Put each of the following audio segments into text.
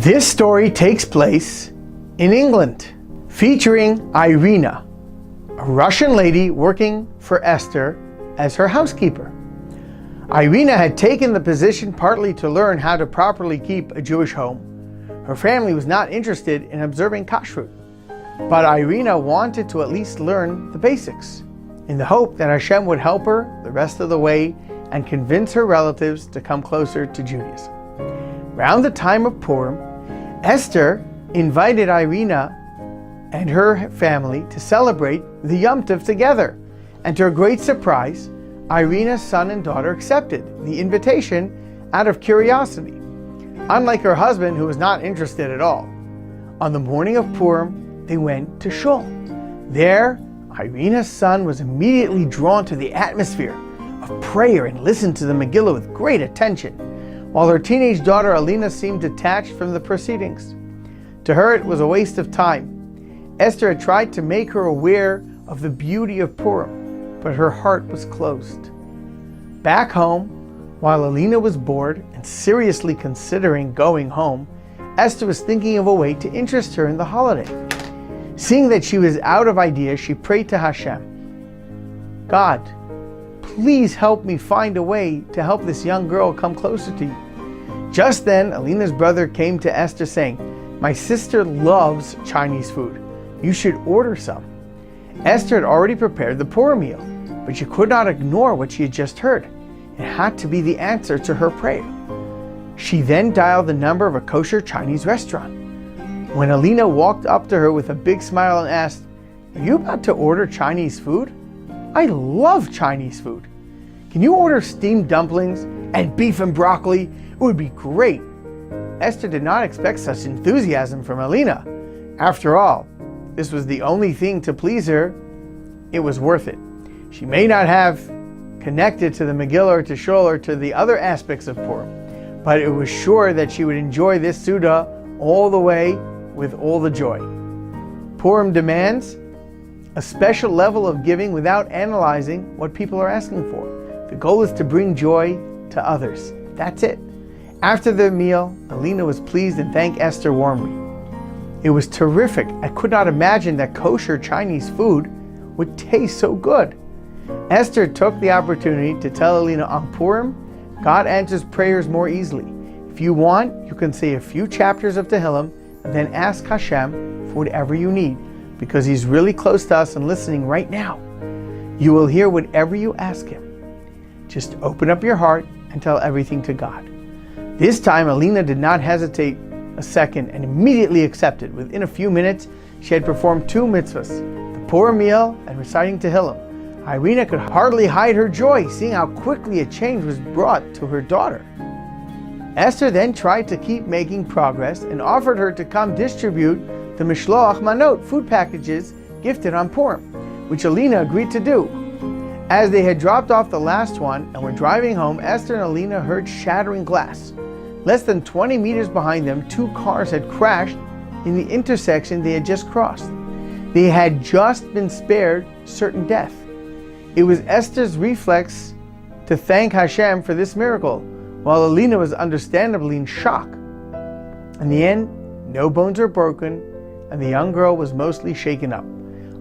This story takes place in England, featuring Irina, a Russian lady working for Esther as her housekeeper. Irina had taken the position partly to learn how to properly keep a Jewish home. Her family was not interested in observing kashrut, but Irina wanted to at least learn the basics, in the hope that Hashem would help her the rest of the way and convince her relatives to come closer to Judaism. Around the time of Purim, Esther invited Irina and her family to celebrate the Yom Tov together, and to her great surprise, Irina's son and daughter accepted the invitation out of curiosity, unlike her husband, who was not interested at all. On the morning of Purim, they went to shul. There, Irina's son was immediately drawn to the atmosphere of prayer and listened to the Megillah with great attention, while her teenage daughter Alina seemed detached from the proceedings. To her, it was a waste of time. Esther had tried to make her aware of the beauty of Purim, but her heart was closed. Back home, while Alina was bored and seriously considering going home, Esther was thinking of a way to interest her in the holiday. Seeing that she was out of ideas, she prayed to Hashem, "God, please help me find a way to help this young girl come closer to you." Just then, Alina's brother came to Esther saying, "My sister loves Chinese food. You should order some." Esther had already prepared the Purim meal, but she could not ignore what she had just heard. It had to be the answer to her prayer. She then dialed the number of a kosher Chinese restaurant. When Alina walked up to her with a big smile and asked, "Are you about to order Chinese food? I love Chinese food. Can you order steamed dumplings and beef and broccoli? It would be great." Esther did not expect such enthusiasm from Alina. After all, this was the only thing to please her. It was worth it. She may not have connected to the Megillah or to Shul or to the other aspects of Purim, but it was sure that she would enjoy this Suda all the way with all the joy. Purim demands a special level of giving without analyzing what people are asking for. The goal is to bring joy to others. That's it. After the meal, Alina was pleased and thanked Esther warmly. "It was terrific. I could not imagine that kosher Chinese food would taste so good." Esther took the opportunity to tell Alina, on Purim, God answers prayers more easily. If you want, you can say a few chapters of Tehillim and then ask Hashem for whatever you need, because He's really close to us and listening right now. You will hear whatever you ask Him. Just open up your heart and tell everything to God. This time, Alina did not hesitate a second and immediately accepted. Within a few minutes, she had performed 2 mitzvahs, the Purim meal and reciting Tehillim. Irina could hardly hide her joy, seeing how quickly a change was brought to her daughter. Esther then tried to keep making progress and offered her to come distribute the Mishloach Manot food packages gifted on Purim, which Alina agreed to do. As they had dropped off the last one and were driving home, Esther and Alina heard shattering glass. Less than 20 meters behind them, 2 cars had crashed in the intersection they had just crossed. They had just been spared certain death. It was Esther's reflex to thank Hashem for this miracle, while Alina was understandably in shock. In the end, no bones were broken, and the young girl was mostly shaken up.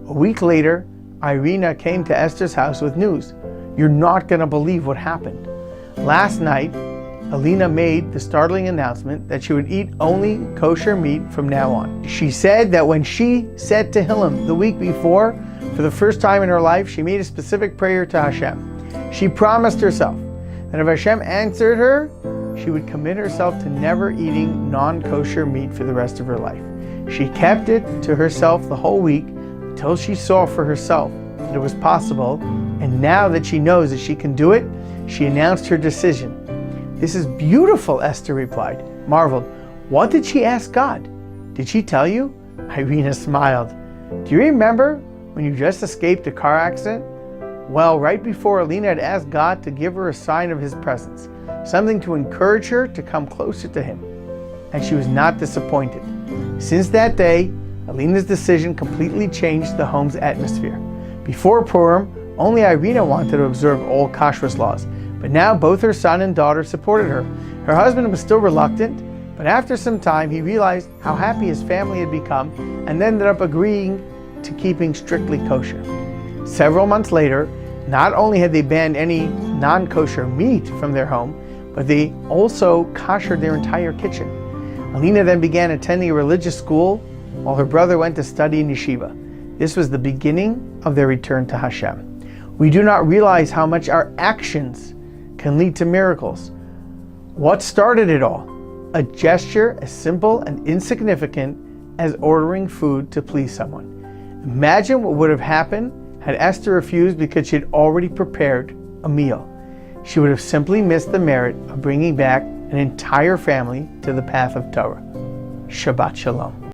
A week later, Irina came to Esther's house with news. "You're not going to believe what happened. Last night, Alina made the startling announcement that she would eat only kosher meat from now on. She said that when she said Tehillim the week before, for the first time in her life, she made a specific prayer to Hashem. She promised herself that if Hashem answered her, she would commit herself to never eating non-kosher meat for the rest of her life. She kept it to herself the whole week until she saw for herself that it was possible, and now that she knows that she can do it, she announced her decision." "This is beautiful," Esther replied, marveled. "What did she ask God? Did she tell you?" Irina smiled. "Do you remember when you just escaped a car accident? Well, right before, Alina had asked God to give her a sign of His presence, something to encourage her to come closer to Him. And she was not disappointed. Since that day, Alina's decision completely changed the home's atmosphere. Before Purim, only Irina wanted to observe all kashrus laws, but now both her son and daughter supported her. Her husband was still reluctant, But after some time, he realized how happy his family had become and ended up agreeing to keeping strictly kosher. Several months later, not only had they banned any non-kosher meat from their home, but they also koshered their entire kitchen. Alina then began attending a religious school while her brother went to study in yeshiva. This was the beginning of their return to Hashem. We do not realize how much our actions can lead to miracles. What started it all? A gesture as simple and insignificant as ordering food to please someone. Imagine what would have happened had Esther refused because she had already prepared a meal. She would have simply missed the merit of bringing back an entire family to the path of Torah. Shabbat Shalom.